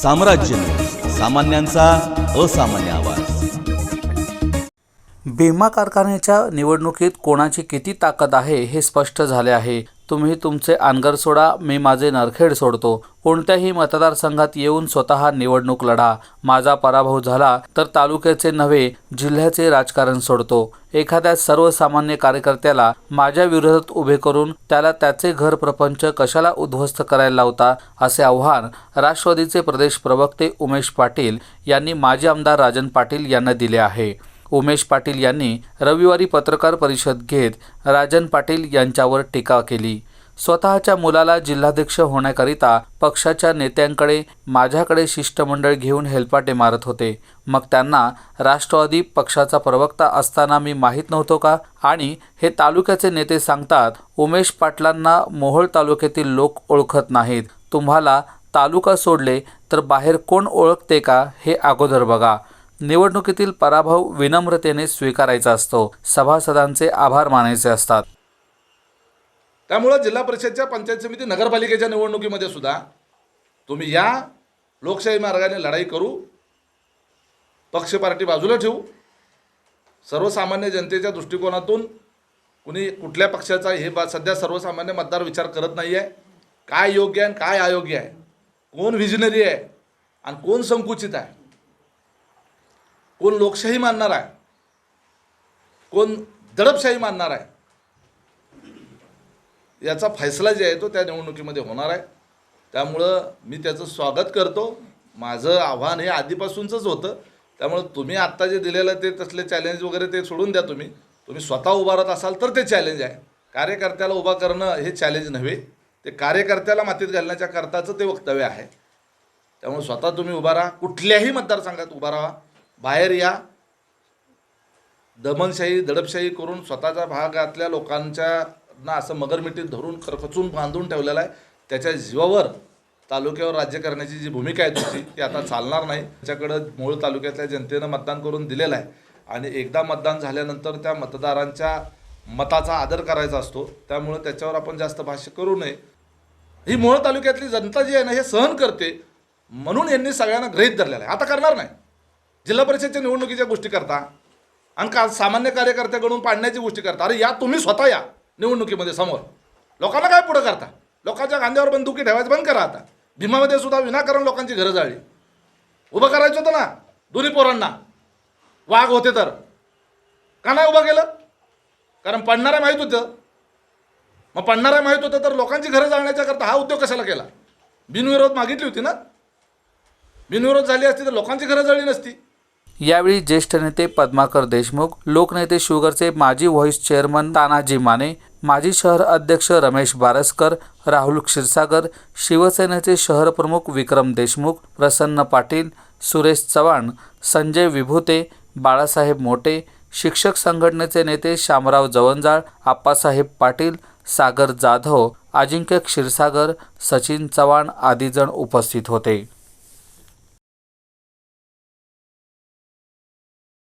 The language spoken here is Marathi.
साम्राज्य न्यूज, सामान्यांचा असामान्य आवाज। भीमा कारखान्याच्या निवडणुकीत कोणाची किती ताकद आहे हे स्पष्ट झाले आहे। तुम्ही तुमचे अनगर सोडा, मी माझे नरखेड सोडतो। कोणत्याही मतदारसंघात येऊन स्वतः निवडणूक लढा। माझा पराभव झाला तर तालुक्याचे नव्हे जिल्ह्याचे राजकारण सोडतो। एखाद्या सर्वसामान्य कार्यकर्त्याला माझ्या विरोधात उभे करून त्याला त्याचे घर प्रपंच कशाला उद्ध्वस्त करायला लावता, असे आव्हान राष्ट्रवादीचे प्रदेश प्रवक्ते उमेश पाटील यांनी माजी आमदार राजन पाटील यांना दिले आहे। उमेश पाटील यांनी रविवारी पत्रकार परिषद घेत राजन पाटील यांच्यावर टीका केली। स्वतःच्या मुलाला जिल्हाध्यक्ष होण्याकरिता पक्षाच्या नेत्यांकडे माझ्याकडे शिष्टमंडळ घेऊन हेलपाटे मारत होते। मग त्यांना राष्ट्रवादी पक्षाचा प्रवक्ता असताना मी माहीत नव्हतो का? आणि हे तालुक्याचे नेते सांगतात उमेश पाटलांना मोहोळ तालुक्यातील लोक ओळखत नाहीत। तुम्हाला तालुका सोडले तर बाहेर कोण ओळखते का हे अगोदर बघा। निवडणुकीतील पराभव विनम्रतेने स्वीकारायचा असतो, सभासदांचे आभार मानायचे असतात। त्यामुळे जिल्हा परिषदच्या पंचायत समिती नगरपालिकेच्या निवडणुकीमध्ये सुद्धा तुम्ही या लोकशाही मार्गाने लढाई करू, पक्ष पार्टी बाजूला ठेवू, सर्वसामान्य जनतेच्या दृष्टिकोनातून कुणी कुठल्या पक्षाचा हे सध्या सर्वसामान्य मतदार विचार करत नाही आहे। काय योग्य आहे आणि काय अयोग्य आहे, कोण व्हिजनरी आहे आणि कोण संकुचित आहे, कोण लोकशाही मानणार आहे, कोण दडपशाही मानणार आहे, याचा फैसला जे आहे तो त्या निवडणुकीमध्ये होणार आहे। त्यामुळं मी त्याचं स्वागत करतो। माझं आव्हान हे आधीपासूनचंच होतं। त्यामुळे तुम्ही आत्ता जे दिलेलं ते तसले चॅलेंज वगैरे ते सोडून द्या। तुम्ही स्वतः उभारत असाल तर ते चॅलेंज आहे। कार्यकर्त्याला उभा करणं हे चॅलेंज नव्हे, ते कार्यकर्त्याला मातीत घालण्याच्या करताचं ते वक्तव्य आहे। त्यामुळे स्वतः तुम्ही उभा राहा, कुठल्याही मतदारसंघात उभा राहा, बाहेर या। दमनशाही दडपशाही करून स्वतःच्या भागातल्या लोकांच्या ना असं मगरमिठीत धरून खरकचून बांधून ठेवलेलं आहे। त्याच्या जीवावर तालुक्यावर राज्य करण्याची जी भूमिका आहे तुमची ती आता चालणार नाही। त्याच्याकडं मूळ तालुक्यातल्या जनतेनं मतदान करून दिलेलं आहे आणि एकदा मतदान झाल्यानंतर त्या मतदारांच्या मताचा आदर करायचा असतो। त्यामुळे त्याच्यावर आपण जास्त भाष्य करू नये। ही मूळ तालुक्यातली जनता जी आहे ना हे सहन करते, म्हणून यांनी सगळ्यांना गृहीत धरलेलं आहे। आता करणार नाही। जिल्हा परिषदच्या निवडणुकीच्या गोष्टी करता आणि सामान्य कार्यकर्त्याकडून पाडण्याची गोष्टी करता। अरे या तुम्ही स्वतः या निवडणुकीमध्ये समोर, लोकांना काय पुढं करता? लोकांच्या खांद्यावर बंदुकी ठेवायचं बंद करा। आता भीमामध्ये सुद्धा विनाकारण लोकांची घरं जाळली। उभं करायचं होतं ना दोन्ही पोरांना, वाघ होते तर का नाही उभं केलं? कारण पडणारे माहीत होतं। मग पडणारे माहीत होतं तर लोकांची घरं जाळण्याच्या करता हा उद्योग कशाला केला? बिनविरोध मागितली होती ना, बिनविरोध झाली असती तर लोकांची घरं जाळली नसती। यावेळी ज्येष्ठ नेते पद्माकर देशमुख, लोकनेते शुगरचे माजी व्हाईस चेअरमन तानाजी माने, माजी शहर अध्यक्ष रमेश बारसकर, राहुल क्षीरसागर, शिवसेनेचे शहर प्रमुख विक्रम देशमुख, प्रसन्न पाटील, सुरेश चव्हाण, संजय विभूते, बाळासाहेब मोटे, शिक्षक संघटनेचे नेते शामराव जवंजाळ, आप्पासाहेब पाटील, सागर जाधव, अजिंक्य क्षीरसागर, सचिन चव्हाण आदी जण उपस्थित होते।